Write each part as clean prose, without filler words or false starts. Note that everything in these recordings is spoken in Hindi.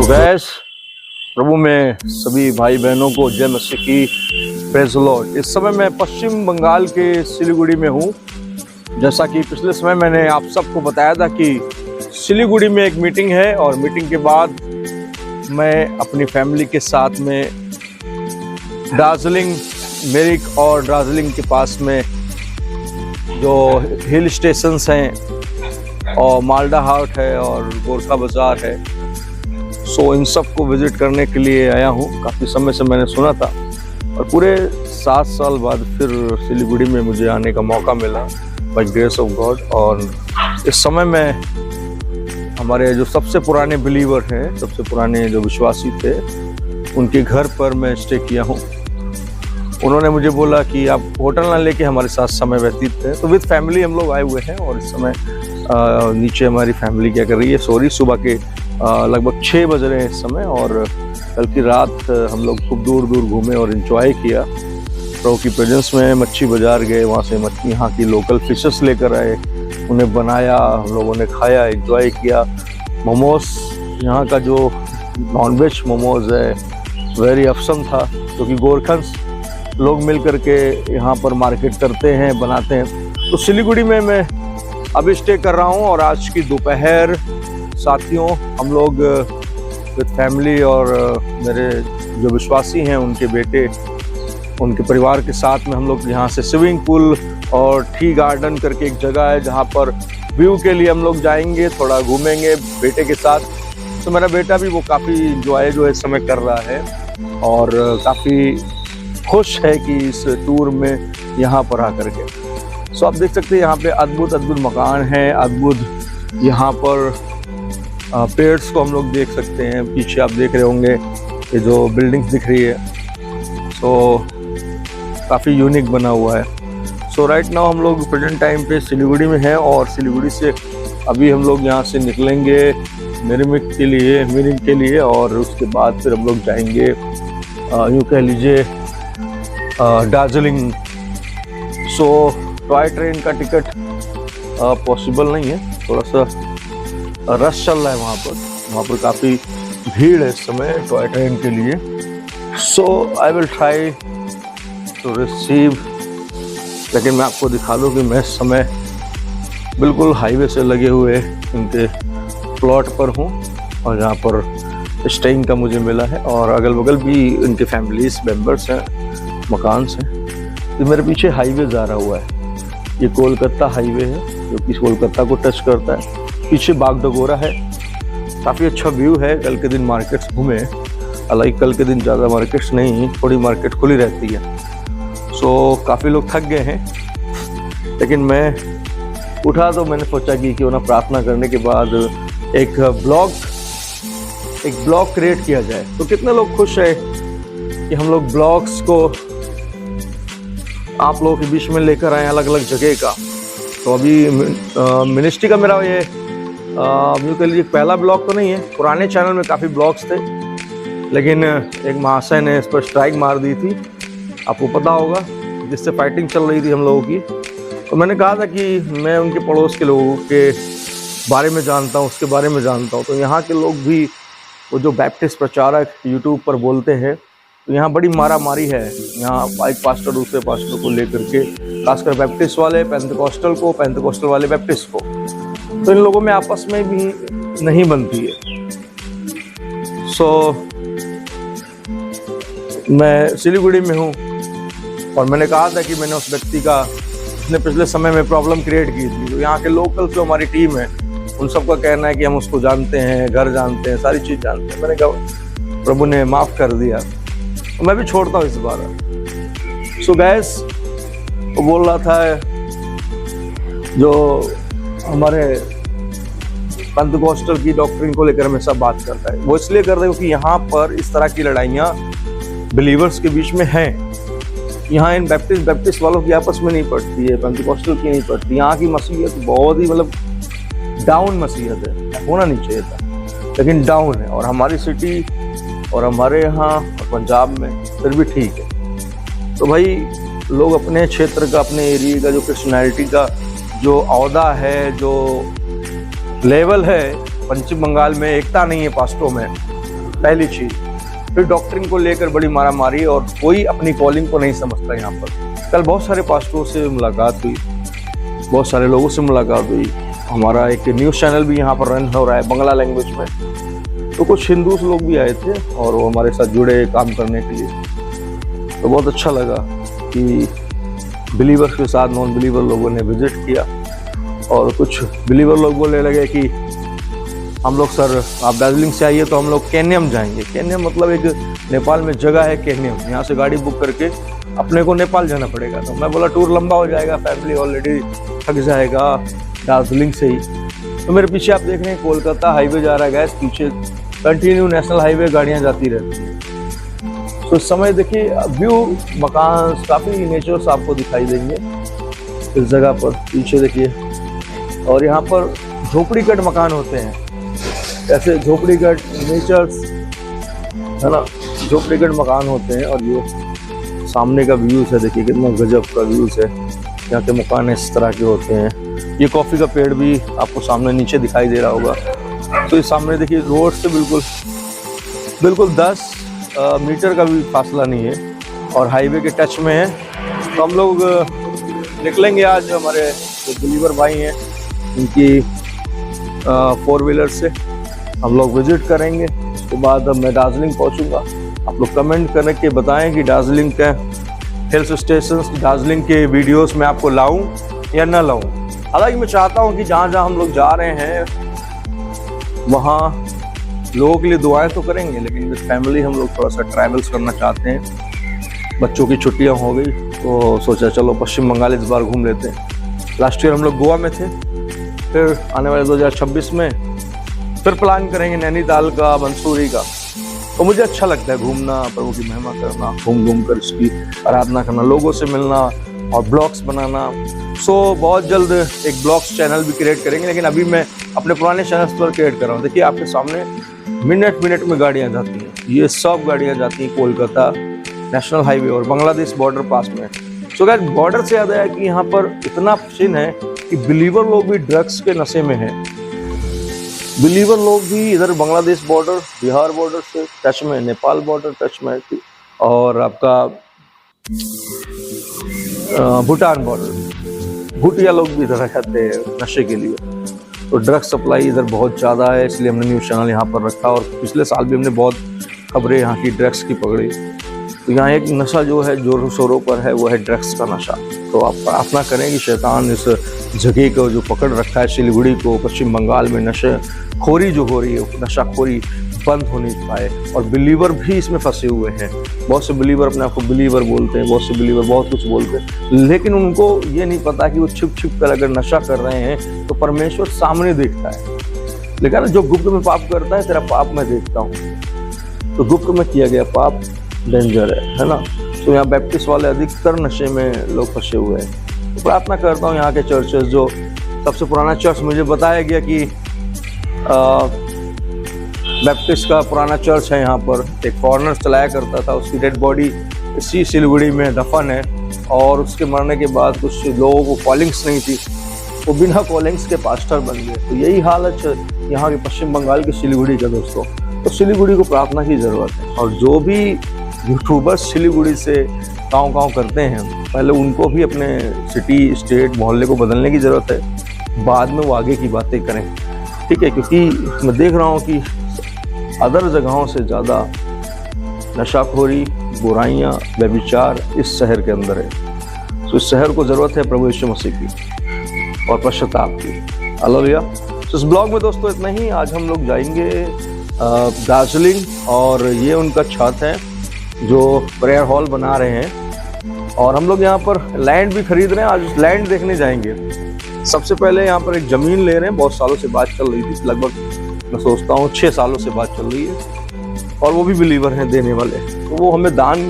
गैस प्रभु में सभी भाई बहनों को जय मसीह की, प्रेज़ द लॉर्ड। इस समय मैं पश्चिम बंगाल के सिलीगुड़ी में हूँ। जैसा कि पिछले समय मैंने आप सबको बताया था कि सिलीगुड़ी में एक मीटिंग है और मीटिंग के बाद मैं अपनी फैमिली के साथ में दार्जिलिंग मिरिक और दार्जिलिंग के पास में जो हिल स्टेशंस हैं और मालदा हाट है और गोरखा बाज़ार है, सो इन सब को विज़िट करने के लिए आया हूँ। काफ़ी समय से मैंने सुना था और पूरे 7 साल बाद फिर सिलीगुड़ी में मुझे आने का मौका मिला बाय ग्रेस ऑफ गॉड। और इस समय मैं हमारे जो सबसे पुराने बिलीवर हैं, सबसे पुराने जो विश्वासी थे, उनके घर पर मैं स्टे किया हूँ। उन्होंने मुझे बोला कि आप होटल ना लेके हमारे साथ समय व्यतीत करें, तो विद फैमिली हम लोग आए हुए हैं। और इस समय नीचे हमारी फैमिली क्या कर रही है, सुबह के लगभग 6 बज रहे हैं इस समय। और कल की रात हम लोग खूब दूर दूर घूमे और एंजॉय किया प्रभु की प्रेजेंस में। मच्छी बाजार गए, वहाँ से मच्छी यहाँ की लोकल फिशेस लेकर आए, उन्हें बनाया, हम लोगों ने खाया, एंजॉय किया। मोमोज, यहाँ का जो नॉनवेज मोमोज है वेरी अफसम था, क्योंकि गोरखन्स लोग मिल करके यहाँ पर मार्केट करते हैं, बनाते हैं। तो सिलीगुड़ी में मैं अभी स्टे कर रहा हूँ और आज की दोपहर साथियों हम लोग विद फैमिली और मेरे जो विश्वासी हैं उनके बेटे, उनके परिवार के साथ में हम लोग यहाँ से स्विमिंग पूल और टी गार्डन करके एक जगह है जहाँ पर व्यू के लिए हम लोग जाएंगे, थोड़ा घूमेंगे बेटे के साथ। तो मेरा बेटा भी वो काफ़ी इंजॉय जो है इस समय कर रहा है और काफ़ी खुश है कि इस टूर में यहाँ पर आकर के। सो आप देख सकते हैं यहाँ पे अद्भुत अद्भुत मकान हैं, अद्भुत यहाँ पर पेड़्स को हम लोग देख सकते हैं। पीछे आप देख रहे होंगे ये जो बिल्डिंग्स दिख रही है, सो काफ़ी यूनिक बना हुआ है। सो राइट नाउ हम लोग प्रेजेंट टाइम पे सिलीगुड़ी में हैं और सिलीगुड़ी से अभी हम लोग यहाँ से निकलेंगे मिरिक के लिए और उसके बाद फिर हम लोग जाएंगे यूँ कह लीजिए दार्जिलिंग। सो टॉय ट्रेन का टिकट पॉसिबल नहीं है, थोड़ा सा रश चल रहा है वहाँ पर काफ़ी भीड़ है इस समय टॉय ट्रेन के लिए। So I will try to receive, लेकिन मैं आपको दिखा दूँ कि मैं इस समय बिल्कुल हाईवे से लगे हुए इनके प्लॉट पर हूँ और यहाँ पर स्टेइंग का मुझे मिला है और अगल बगल भी इनके फैमिलीज मेम्बर्स हैं, मकान हैं। तो मेरे पीछे हाईवे जा रहा हुआ है, ये कोलकाता हाईवे है जो कि कोलकाता को टच करता है। पीछे बागडोगरा है, काफ़ी अच्छा व्यू है। कल के दिन मार्केट्स घूमे, हालांकि कल के दिन ज़्यादा मार्केट्स नहीं, थोड़ी मार्केट खुली रहती है। सो काफ़ी लोग थक गए हैं, लेकिन मैं उठा तो मैंने सोचा कि क्यों ना प्रार्थना करने के बाद एक ब्लॉग क्रिएट किया जाए। तो कितने लोग खुश है कि हम लोग ब्लॉग्स को आप लोगों के बीच में लेकर आए अलग अलग जगह का। तो अभी मिनिस्ट्री का मेरा ये यूँ कह लीजिए पहला ब्लॉग तो नहीं है, पुराने चैनल में काफ़ी ब्लॉग्स थे, लेकिन एक महाशय ने इस पर स्ट्राइक मार दी थी, आपको पता होगा, जिससे फाइटिंग चल रही थी हम लोगों की। तो मैंने कहा था कि मैं उनके पड़ोस के लोगों के बारे में जानता हूँ, उसके बारे में जानता हूँ। तो यहाँ के लोग भी वो जो बैप्टिस्ट प्रचारक यूट्यूब पर बोलते हैं, तो यहाँ बड़ी मारा मारी है। यहाँ एक पास्टर दूसरे पास्टर को लेकर के, खासकर बैप्टिस्ट वाले पेंटकोस्टल को, पेंटकोस्टल वाले बैप्टिस्ट को, तो इन लोगों में आपस में भी नहीं बनती है। सो मैं सिलीगुड़ी में हूँ और मैंने कहा था कि मैंने उस व्यक्ति का, उसने पिछले समय में प्रॉब्लम क्रिएट की थी। तो यहाँ के लोकल जो हमारी टीम है उन सबका कहना है कि हम उसको जानते हैं, घर जानते हैं, सारी चीज़ जानते हैं। मैंने कहा प्रभु ने माफ़ कर दिया, तो मैं भी छोड़ता हूँ इस बार। सो गैस वो बोल रहा था जो हमारे पेंटिकॉस्टल की डॉक्ट्रिन को लेकर हमेशा बात करता है। वो इसलिए करता है क्योंकि यहाँ पर इस तरह की लड़ाइयाँ बिलीवर्स के बीच में हैं। यहाँ इन बैप्टिस्ट वालों की आपस में नहीं पड़ती है, पेंटिकॉस्टल की नहीं पड़ती। यहाँ की मसीहत बहुत ही मतलब डाउन मसीहत है, होना नहीं चाहिए था लेकिन डाउन है। और हमारी सिटी और हमारे यहाँ और पंजाब में फिर भी ठीक है। तो भाई लोग अपने क्षेत्र का, अपने एरिया का जो क्रिश्चियनिटी का जो औहदा है, जो लेवल है, पश्चिम बंगाल में एकता नहीं है पास्टों में, पहली चीज। फिर डॉक्ट्रिन को लेकर बड़ी मारामारी और कोई अपनी कॉलिंग को नहीं समझता यहाँ पर। कल बहुत सारे पास्टरों से मुलाकात हुई, बहुत सारे लोगों से मुलाकात हुई। हमारा एक न्यूज़ चैनल भी यहाँ पर रन हो रहा है बांग्ला लैंग्वेज में, तो कुछ हिंदू लोग भी आए थे और वो हमारे साथ जुड़े काम करने के लिए। तो बहुत अच्छा लगा कि बिलीवर्स के साथ नॉन बिलीवर लोगों ने विजिट किया और कुछ बिलीवर लोग बोलने लगे कि हम लोग सर आप दार्जिलिंग से आइए तो हम लोग केन्यम जाएंगे। केन्यम मतलब एक नेपाल में जगह है केन्यम, यहाँ से गाड़ी बुक करके अपने को नेपाल जाना पड़ेगा। तो मैं बोला टूर लंबा हो जाएगा, फैमिली ऑलरेडी थक जाएगा दार्जिलिंग से ही। तो मेरे पीछे आप देख रहे हैं कोलकाता हाईवे जा रहा है गैस, पीछे कंटिन्यू नेशनल हाईवे गाड़ियाँ जाती रहती हैं। तो इस समय देखिए व्यू, मकान, काफ़ी नेचर्स आपको दिखाई देंगे इस जगह पर, पीछे देखिए। और यहाँ पर झोपड़ी कट मकान होते हैं, ऐसे झोपड़ी कट नेचर्स है ना, झोपड़ी कट मकान होते हैं। और ये सामने का व्यूज़ है, देखिए कितना गजब का व्यूज़ है। यहाँ के मकान इस तरह के होते हैं। ये कॉफ़ी का पेड़ भी आपको सामने नीचे दिखाई दे रहा होगा। तो ये सामने देखिए रोड से बिल्कुल 10 मीटर का भी फासला नहीं है और हाईवे के टच में है। तो हम लोग निकलेंगे आज, हमारे जो बिलीवर भाई हैं उनकी 4 व्हीलर से हम लोग विजिट करेंगे। उसके बाद मैं दार्जिलिंग पहुंचूंगा। आप लोग कमेंट करके बताएं कि दार्जिलिंग के हिल्स स्टेशन, दार्जिलिंग के वीडियोस में आपको लाऊं या ना लाऊं। हालांकि मैं चाहता हूं कि जहां जहां हम लोग जा रहे हैं वहाँ लोगों के लिए दुआएं तो करेंगे, लेकिन विद फैमिली हम लोग थोड़ा सा ट्रैवल्स करना चाहते हैं। बच्चों की छुट्टियां हो गई तो सोचा चलो पश्चिम बंगाल इस बार घूम लेते हैं। लास्ट ईयर हम लोग गोवा में थे, फिर आने वाले 2026 में फिर प्लान करेंगे नैनीताल का, मंसूरी का। तो मुझे अच्छा लगता है घूमना, प्रभु की महिमा करना, घूम कर उसकी आराधना करना, लोगों से मिलना और ब्लॉग्स बनाना। सो बहुत जल्द एक ब्लॉग्स चैनल भी क्रिएट करेंगे, लेकिन अभी मैं अपने पुराने चैनल्स पर क्रिएट कर रहा हूँ। देखिए आपके सामने मिनट में गाड़ियाँ जाती हैं, ये सब गाड़ियाँ जाती हैं कोलकाता नेशनल हाईवे और बांग्लादेश बॉर्डर पास में। सो गाइस बॉर्डर से याद आया कि यहाँ पर इतना सीन है कि बिलीवर लोग भी ड्रग्स के नशे में हैं। बिलीवर लोग भी इधर बांग्लादेश बॉर्डर, बिहार बॉर्डर से टच में, नेपाल बॉर्डर टच में और आपका भूटान बॉर्डर, भूटिया लोग भी इधर रहते हैं नशे के लिए। तो ड्रग्स सप्लाई इधर बहुत ज़्यादा है, इसलिए हमने न्यूज़ चैनल यहाँ पर रखा और पिछले साल भी हमने बहुत खबरें यहाँ की ड्रग्स की पकड़ी। तो यहाँ एक नशा जो है जोरों शोरों पर है, वो है ड्रग्स का नशा। तो आप प्रार्थना करें कि शैतान इस जगह को जो पकड़ रखा है सिलीगुड़ी को, पश्चिम बंगाल में नशे खोरी जो हो रही है, नशाखोरी बंद हो नहीं पाए। और बिलीवर भी इसमें फंसे हुए हैं। बहुत से बिलीवर अपने आप को बिलीवर बोलते हैं, बहुत से बिलीवर बहुत कुछ बोलते हैं, लेकिन उनको ये नहीं पता कि वो छिप कर अगर नशा कर रहे हैं तो परमेश्वर सामने देखता है। लेकिन जो गुप्त में पाप करता है, तेरा पाप मैं देखता हूँ। तो गुप्त में किया गया पाप डेंजर है ना। तो यहाँ बैप्टिस्ट वाले अधिकतर नशे में लोग फंसे हुए हैं। तो प्रार्थना करता हूँ यहाँ के चर्चेस, जो सबसे पुराना चर्च मुझे बताया गया कि बैप्टिस्ट का पुराना चर्च है, यहाँ पर एक फॉरेनर चलाया करता था, उसकी डेड बॉडी इसी सिलीगुड़ी में दफन है। और उसके मरने के बाद कुछ लोगों को कॉलिंग्स नहीं थी, वो बिना कॉलिंग्स के पास्टर बन गए। तो यही हालत है यहाँ के पश्चिम बंगाल के सिलीगुड़ी का दोस्तों। तो सिलीगुड़ी को प्रार्थना की ज़रूरत है। और जो भी यूट्यूबर्स सिलीगुड़ी से गाँव करते हैं, पहले उनको भी अपने सिटी, स्टेट, मोहल्ले को बदलने की ज़रूरत है, बाद में वो आगे की बातें करें, ठीक है। क्योंकि मैं देख रहा हूँ कि अदर जगहों से ज़्यादा नशाखोरी, बुराइयाँ, व्यभिचार इस शहर के अंदर है। तो इस शहर को ज़रूरत है प्रभु यीशु मसीह की और पश्चाताप की। हालेलुया। तो इस ब्लॉग में दोस्तों इतना ही। आज हम लोग जाएंगे दार्जिलिंग और ये उनका छत है जो प्रेयर हॉल बना रहे हैं। और हम लोग यहाँ पर लैंड भी खरीद रहे हैं, आज लैंड देखने जाएंगे। सबसे पहले यहाँ पर एक ज़मीन ले रहे हैं, बहुत सालों से बात चल रही थी, लगभग मैं सोचता हूँ 6 सालों से बात चल रही है, और वो भी बिलीवर हैं देने वाले। तो वो हमें दान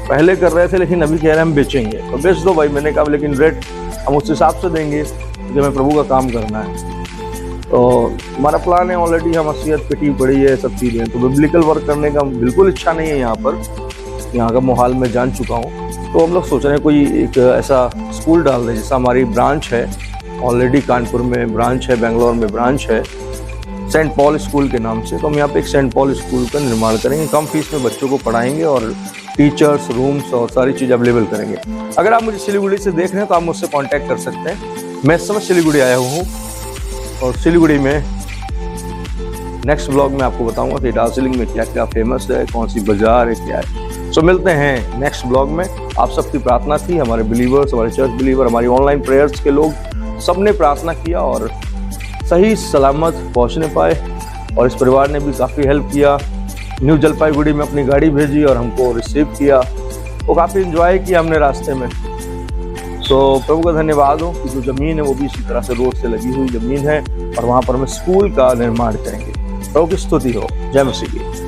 पहले कर रहे थे, लेकिन अभी कह रहे हैं हम बेचेंगे। तो बेच दो भाई, मैंने कहा लेकिन रेट हम उस हिसाब से देंगे क्योंकि हमें प्रभु का काम करना है। तो हमारा प्लान है, ऑलरेडी हम वसीयत पिटी पड़ी है, सब चीज़ें। तो बिब्लिकल वर्क करने का बिल्कुल इच्छा नहीं है यहाँ पर, यहाँ का माहौल मैं जान चुका हूँ। तो हम लोग सोच रहे हैं कोई एक ऐसा स्कूल डाल दें, जैसा हमारी ब्रांच है ऑलरेडी, कानपुर में ब्रांच है, बेंगलोर में ब्रांच है सेंट पॉल स्कूल के नाम से। तो हम यहाँ पे एक सेंट पॉल स्कूल का निर्माण करेंगे, कम फीस में बच्चों को पढ़ाएंगे और टीचर्स, रूम्स और सारी चीज़ अवेलेबल करेंगे। अगर आप मुझे सिलीगुड़ी से देख रहे हैं तो आप मुझसे कांटेक्ट कर सकते हैं। मैं इस समय सिलीगुड़ी आया हूँ, और सिलीगुड़ी में नेक्स्ट ब्लॉग में आपको बताऊंगा कि दार्जिलिंग में क्या क्या फेमस है, कौन सी बाजार है, क्या है। सो मिलते हैं नेक्स्ट ब्लॉग में। आप सबकी प्रार्थना थी, हमारे बिलीवर्स, हमारे चर्च बिलीवर, हमारी ऑनलाइन प्रेयर्स के लोग, सबने प्रार्थना किया और सही सलामत पहुंचने पाए। और इस परिवार ने भी काफ़ी हेल्प किया। न्यू जलपाईगुड़ी में अपनी गाड़ी भेजी और हमको रिसीव किया, वो काफ़ी इन्जॉय किया हमने रास्ते में। तो प्रभु का धन्यवाद हो कि जो ज़मीन है वो भी इसी तरह से रोड से लगी हुई ज़मीन है, और वहाँ पर हम स्कूल का निर्माण करेंगे। प्रभु की स्तुति हो। जय मसीह की।